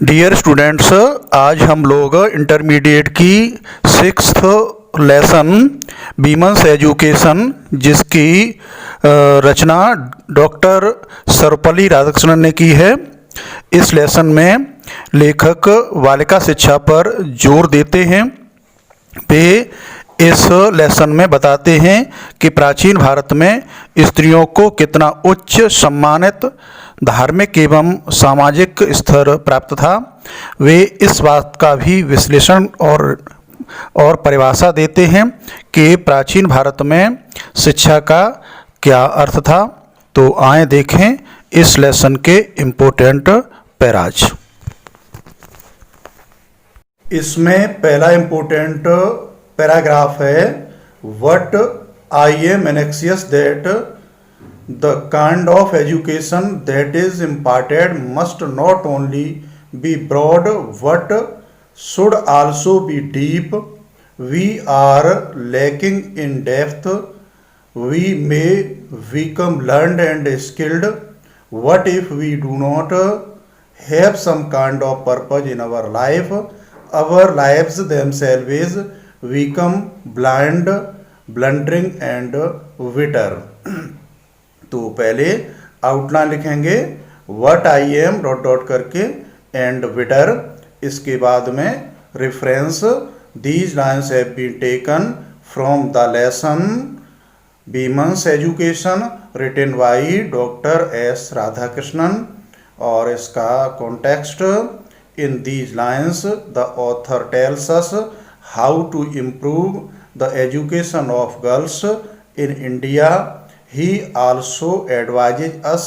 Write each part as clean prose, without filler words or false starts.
Dear students, आज हम लोग इंटरमीडिएट की सिक्स्थ लेसन वीमेंस एजुकेशन जिसकी रचना डॉक्टर सर्वपल्ली राधाकृष्णन ने की है। इस लेसन में लेखक बालिका शिक्षा पर जोर देते हैं। वे इस लेसन में बताते हैं कि प्राचीन भारत में स्त्रियों को कितना उच्च सम्मानित धार्मिक एवं सामाजिक स्तर प्राप्त था। वे इस बात का भी विश्लेषण और परिभाषा देते हैं कि प्राचीन भारत में शिक्षा का क्या अर्थ था। तो आए देखें इस लेसन के इम्पोर्टेंट पैराज। इसमें पहला इम्पोर्टेंट पैराग्राफ है, what I M एनेक्सियस that the kind of education that is imparted must not only be broad but should also be deep. We are lacking in depth. We may become learned and skilled. What if we do not have some kind of purpose in our life? Our lives themselves become blind, blundering and bitter. तो पहले outline लिखेंगे what I am dot dot करके and bitter. इसके बाद में reference, these lines have been taken from the lesson women's education written by doctor S Radhakrishnan. और इसका context, in these lines the author tells us how to improve the education of girls in India. He also advises us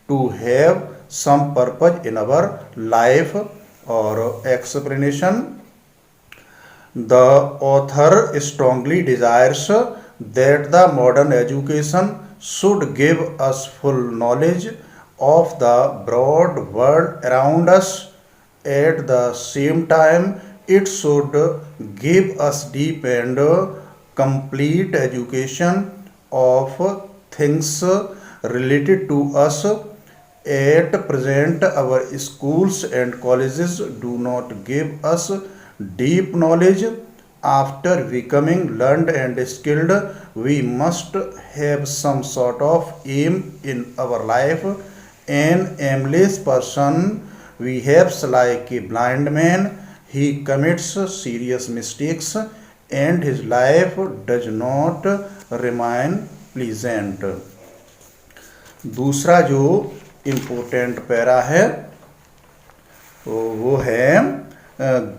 to have some purpose in our life. और explanation, the author strongly desires that the modern education should give us full knowledge of the broad world around us. At the same time, it should give us deep and complete education of things related to us. At present, our schools and colleges do not give us deep knowledge. After becoming learned and skilled, we must have some sort of aim in our life. An aimless person behaves like a blind man. He commits serious mistakes and his life does not remain pleasant. दूसरा जो important para है वो है,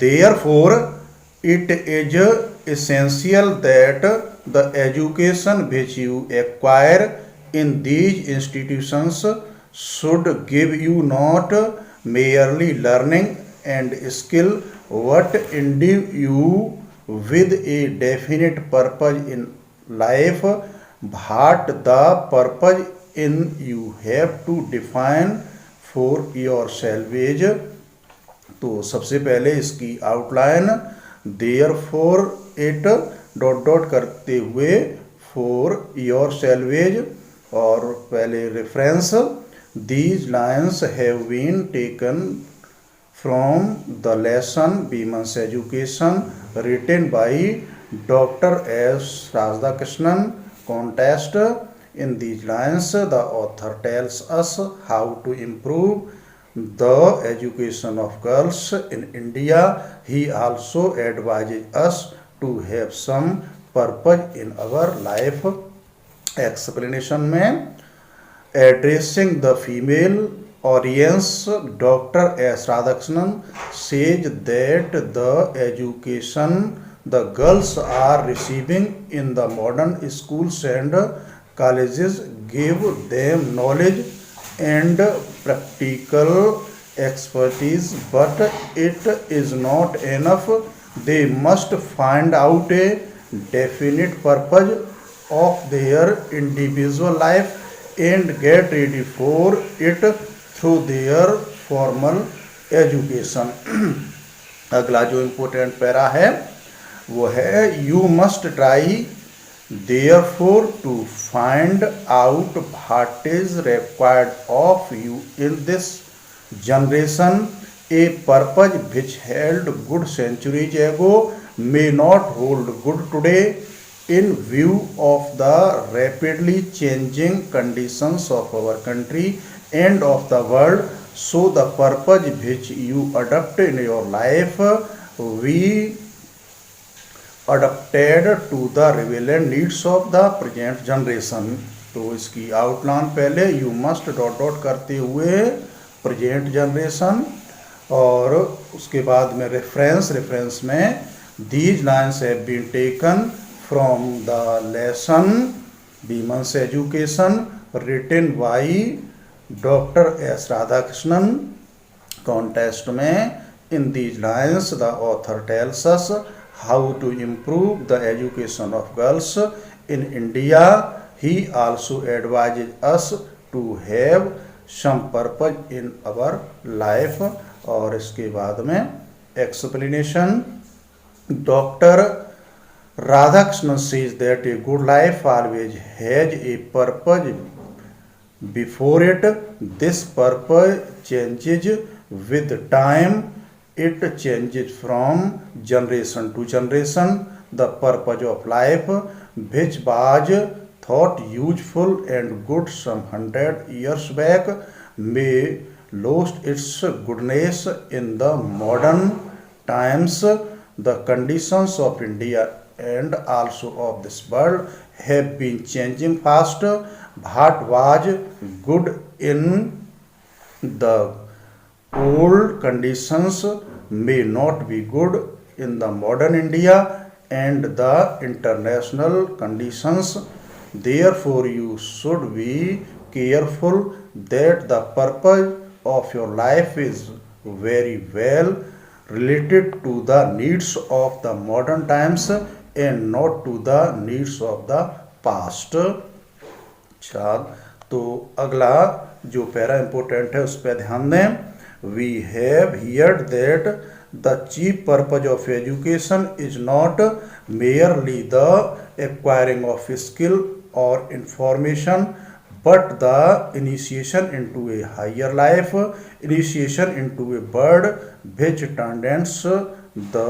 therefore it is essential that the education which you acquire in these institutions should give you not merely learning and skill but endue you with a definite purpose in life. But the purpose in you have to define for yourself. तो सबसे पहले इसकी outline, therefore it dot dot करते हुए for yourself. और पहले reference, these lines have been taken from the lesson Women's Education written by Dr. S. Radhakrishnan. Context, in these lines the author tells us how to improve the education of girls in India. He also advises us to have some purpose in our life. Explanation में, addressing the female audience, Dr. S. Radhakrishnan says that the education the girls are receiving in the modern schools and colleges give them knowledge and practical expertise, but it is not enough. They must find out a definite purpose of their individual life and get ready for it through their formal education. अगला जो important para है वो है, you must try therefore to find out what is required of you in this generation a purpose which held good centuries ago may not hold good today in view of the rapidly changing conditions of our country and of the world. So the purpose which you adopt in your life, we adapted to the relevant needs of the present generation. तो इसकी outline पहले you must dot dot करते हुए present generation, और उसके बाद में reference में these lines have been taken from the lesson Women's Education written by Dr. S. Radhakrishnan. Context में in these lines the author tells us how to improve the education of girls in India. He also advises us to have some purpose in our life. और इसके बाद में explanation. Dr. Radhakrishnan says that a good life always has a purpose before it. This purpose changes with time. It changes from generation to generation. The purpose of life, which was thought useful and good some 100 years back, may lost its goodness in the modern times. The conditions of India and also of this world have been changing fast. What was good in the old conditions may not be good in the modern India and the international conditions. Therefore, you should be careful that the purpose of your life is very well related to the needs of the modern times and not to the needs of the past. अच्छा, तो अगला जो para important है उस पर ध्यान दें. We have heard that the chief purpose of education is not merely the acquiring of skill or information, but the initiation into a higher life, initiation into a bird which transcends the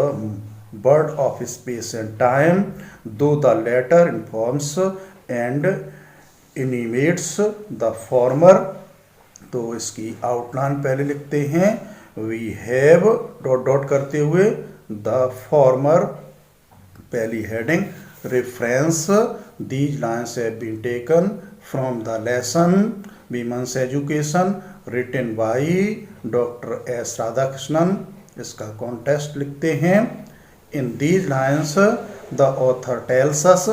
bird of space and time, though the latter informs and animates the former. तो इसकी outline पहले लिखते हैं. We have dot dot करते हुए the former, पहली heading reference. These lines have been taken from the lesson Women's Education written by Dr. S. Radhakrishnan. इसका context लिखते हैं. In these lines the author tells us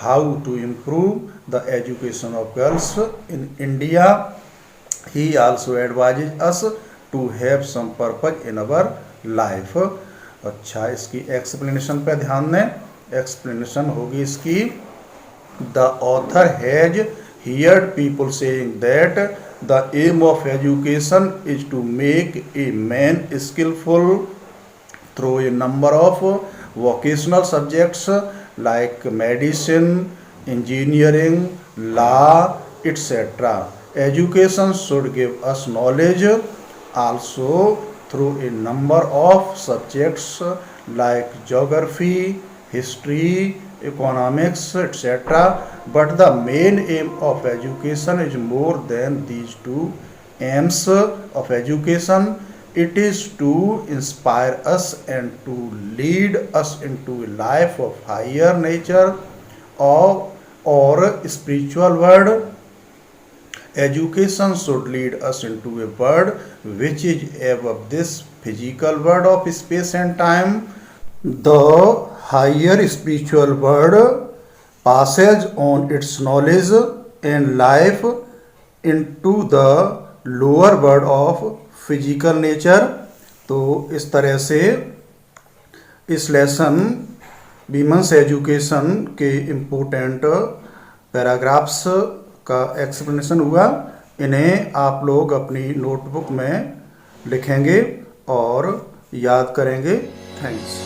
how to improve the education of girls in India. He also advises us to have some purpose in our life. अच्छा, इसकी explanation पे ध्यान दें. Explanation होगी इसकी. The author has heard people saying that the aim of education is to make a man skillful through a number of vocational subjects like medicine, engineering, law, etc. Education should give us knowledge also through a number of subjects like geography, history, economics, etc. But the main aim of education is more than these two aims of education. It is to inspire us and to lead us into a life of higher nature or spiritual world. Education should lead us into a world which is above this physical world of space and time. The higher spiritual world passes on its knowledge and life into the lower world of physical nature. तो इस तरह से इस lesson women's education के important paragraphs का explanation हुआ. इन्हें आप लोग अपनी नोटबुक में लिखेंगे और याद करेंगे. थैंक्स.